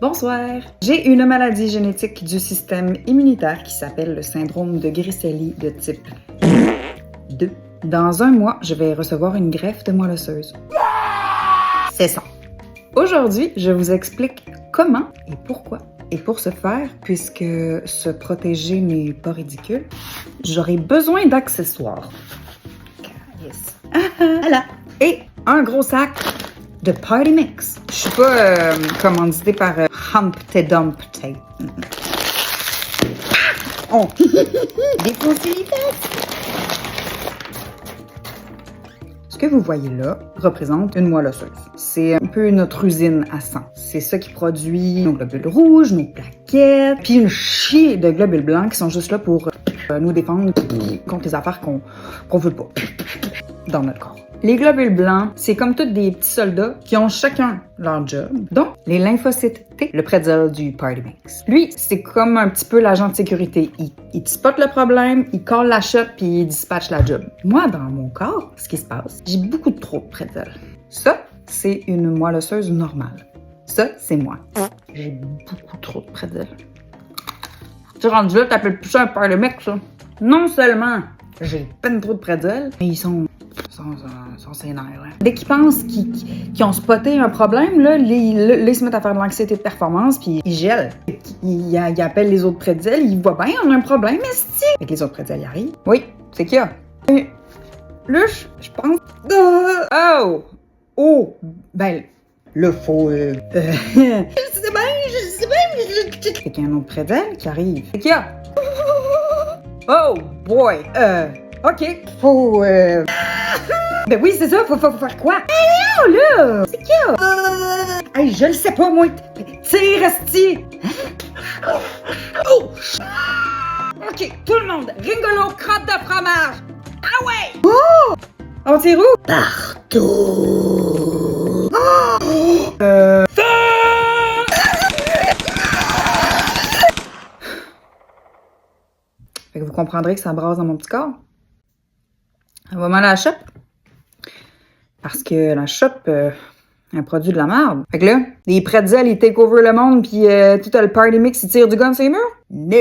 Bonsoir. J'ai une maladie génétique du système immunitaire qui s'appelle le syndrome de Griscelli de type 2. Dans un mois, je vais recevoir une greffe de moelle osseuse. C'est ça. Aujourd'hui, je vous explique comment et pourquoi. Et pour ce faire, puisque se protéger n'est pas ridicule, j'aurai besoin d'accessoires. Yes. Voilà. Et un gros sac de Party Mix. Je suis pas commanditée par Humpty Dumpty. Oh! Défoncez les fesses! Ce que vous voyez là représente une moelle osseuse. C'est un peu notre usine à sang. C'est ça qui produit nos globules rouges, nos plaquettes, puis une chier de globules blancs qui sont juste là pour nous défendre contre les affaires qu'on veut pas dans notre corps. Les globules blancs, c'est comme tous des petits soldats qui ont chacun leur job. Donc, les lymphocytes T, le pretzel du Party Mix. Lui, c'est comme un petit peu l'agent de sécurité. Il te spot le problème, il colle la shot, puis il dispatche la job. Moi, dans mon corps, ce qui se passe, j'ai beaucoup trop de pretzel. Ça, c'est une moelle osseuse normale. Ça, c'est moi. J'ai beaucoup trop de pretzel. Tu rendu là, t'appelles plus ça un Party Mix, ça. Non seulement j'ai peine trop de pretzel, mais ils sont sénères. Hein. Dès qu'ils pensent qu'ils ont spoté un problème, là, ils se mettent à faire de l'anxiété de performance, puis ils gèlent. Ils appellent les autres pretzels, ils voient bien, on a un problème, esti! Fait que les autres pretzels y arrivent. Oui, c'est qu'il y a. Là, je pense... Oh! Ben, le faux... Je sais bien... Fait qu'il y a un autre pretzel qui arrive. Fait qu'il y a... Oh boy! OK. Faut... Ben oui, c'est ça, faut faire quoi? Hey, là! C'est qui, Hey, je le sais pas, moi. Tire, esti! Oh! OK, tout le monde, rigolo, crotte de fromage! Ah ouais! Oh! On tire où? Partout! Oh! Fait que vous comprendrez que ça brasse dans mon petit corps. Ça va mal à la chope. Parce que la chope, elle produit de la merde. Fait que là, les pretzels, ils take over le monde, puis tout le Party Mix, ils tirent du gun sur les murs? No!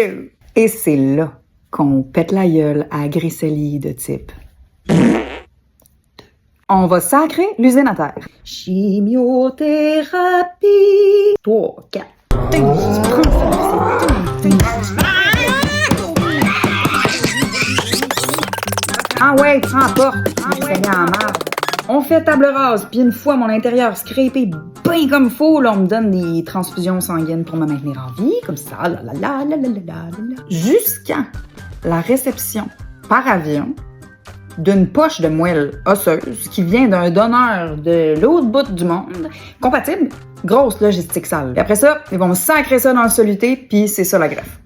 Et c'est là qu'on pète la gueule à Griscelli de type. On va sacrer l'usine à terre. Chimiothérapie. 3, 4. Ah ouais, tu emportes. Ah ouais, on fait table rase, puis une fois mon intérieur scrapé bien comme faux, là, on me donne des transfusions sanguines pour me maintenir en vie, comme ça, jusqu'à la réception par avion d'une poche de moelle osseuse qui vient d'un donneur de l'autre bout du monde, compatible, grosse logistique sale. Et après ça, ils vont me sacrer ça dans le soluté, puis c'est ça la greffe.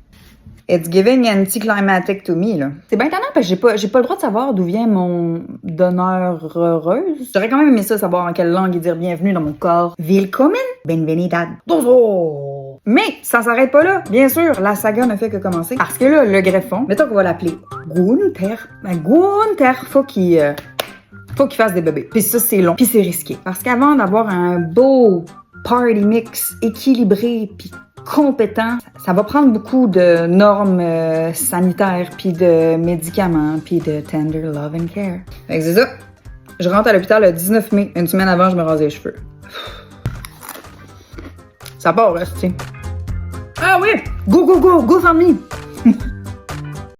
It's giving anticlimactic to me, là. C'est bien étonnant parce que j'ai pas le droit de savoir d'où vient mon donneur heureuse. J'aurais quand même aimé ça, savoir en quelle langue et dire bienvenue dans mon corps. Willkommen, benvenida, dozo. Mais ça s'arrête pas là. Bien sûr, la saga ne fait que commencer. Parce que là, le greffon, mettons qu'on va l'appeler Gunther. Ben, Gunther, faut qu'il fasse des bébés. Puis ça, c'est long. Puis c'est risqué. Parce qu'avant d'avoir un beau Party Mix équilibré puis compétent, ça va prendre beaucoup de normes sanitaires, puis de médicaments, puis de tender love and care. Fait que c'est ça. Je rentre à l'hôpital le 19 mai. Une semaine avant, je me rase les cheveux. Ça part, là, tu sais. Ah oui! Go, go, go! Go, famille!